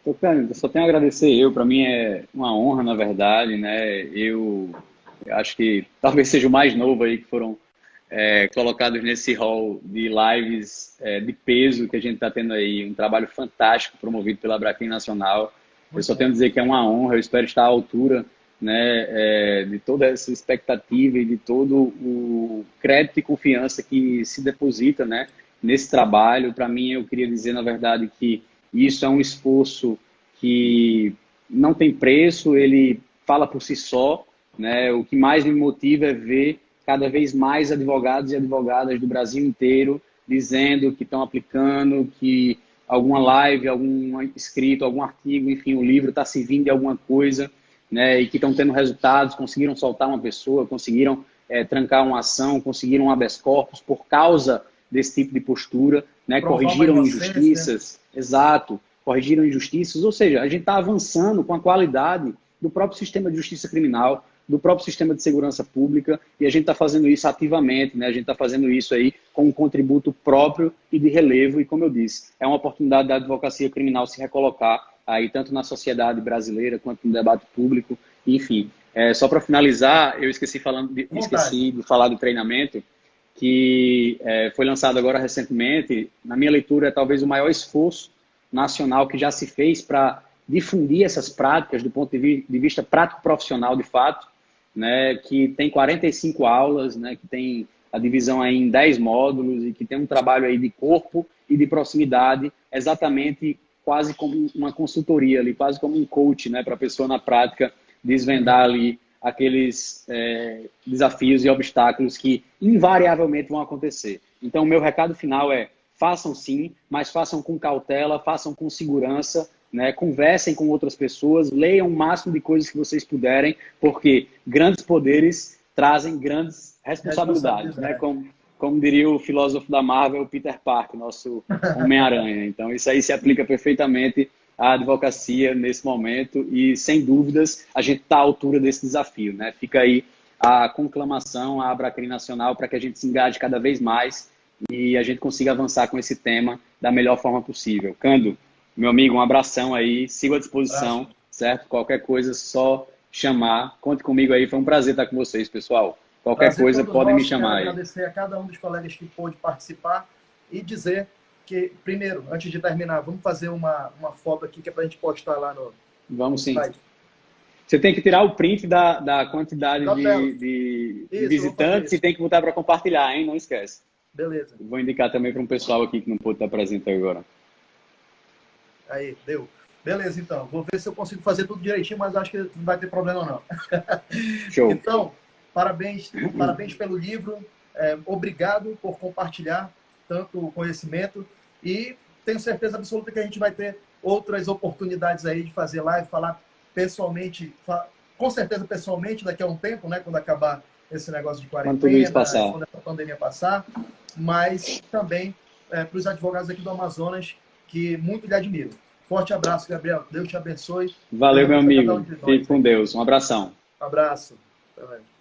Eu só tenho a agradecer. Para mim é uma honra, na verdade, né? Eu acho que talvez seja o mais novo aí que foram colocados nesse hall de lives de peso que a gente está tendo aí. Um trabalho fantástico promovido pela Abracrim Nacional. Eu só tenho a dizer que é uma honra, eu espero estar à altura, né, de toda essa expectativa e de todo o crédito e confiança que se deposita, né, nesse trabalho. Para mim, eu queria dizer, na verdade, que isso é um esforço que não tem preço, ele fala por si só, né? O que mais me motiva é ver cada vez mais advogados e advogadas do Brasil inteiro dizendo que estão aplicando, que alguma live, algum escrito, algum artigo, enfim, o livro está servindo de alguma coisa, né? E que estão tendo resultados, conseguiram soltar uma pessoa, conseguiram trancar uma ação, conseguiram um habeas corpus por causa desse tipo de postura, né? Corrigiram injustiças, exato, corrigiram injustiças, ou seja, a gente está avançando com a qualidade do próprio sistema de justiça criminal, do próprio sistema de segurança pública, e a gente está fazendo isso ativamente, né? A gente está fazendo isso aí com um contributo próprio e de relevo, e como eu disse, é uma oportunidade da advocacia criminal se recolocar aí tanto na sociedade brasileira quanto no debate público, enfim. Só para finalizar, eu esqueci de falar do treinamento, que foi lançado agora recentemente. Na minha leitura, é talvez o maior esforço nacional que já se fez para difundir essas práticas do ponto de vista prático profissional, de fato, né, que tem 45 aulas, né, que tem a divisão aí em 10 módulos e que tem um trabalho aí de corpo e de proximidade exatamente quase como uma consultoria ali, quase como um coach, né, para a pessoa na prática desvendar ali aqueles desafios e obstáculos que invariavelmente vão acontecer. Então, o meu recado final é: façam sim, mas façam com cautela, façam com segurança, né? Conversem com outras pessoas, leiam o máximo de coisas que vocês puderem, porque grandes poderes trazem grandes responsabilidades, né? Como diria o filósofo da Marvel, Peter Parker, nosso Homem-Aranha. Então, isso aí se aplica perfeitamente à advocacia nesse momento e, sem dúvidas, a gente está à altura desse desafio, né? Fica aí a conclamação à Abracrim Nacional para que a gente se engaje cada vez mais e a gente consiga avançar com esse tema da melhor forma possível. Cando, meu amigo, um abração aí, sigo à disposição, certo? Qualquer coisa, só chamar. Conte comigo aí, foi um prazer estar com vocês, pessoal. Qualquer coisa, podem me chamar aí. Quero agradecer a cada um dos colegas que pôde participar e dizer que, primeiro, antes de terminar, vamos fazer uma foto aqui que é para a gente postar lá no Vamos sim. site. Você tem que tirar o print da quantidade de visitantes e tem que botar para compartilhar, hein? Não esquece. Beleza. Vou indicar também para um pessoal aqui que não pôde estar presente agora. Aí, deu. Beleza, então. Vou ver se eu consigo fazer tudo direitinho, mas acho que não vai ter problema, não. Show. Então, parabéns pelo livro. Obrigado por compartilhar tanto o conhecimento e tenho certeza absoluta que a gente vai ter outras oportunidades aí de fazer live, falar pessoalmente, com certeza pessoalmente daqui a um tempo, né, quando acabar esse negócio de quarentena, quando tudo isso passar, quando essa pandemia passar, mas também para os advogados aqui do Amazonas, que muito lhe admiro. Forte abraço, Gabriel. Deus te abençoe. Valeu, meu amigo. Fique com Deus. Um abração. Um abraço. Até mais.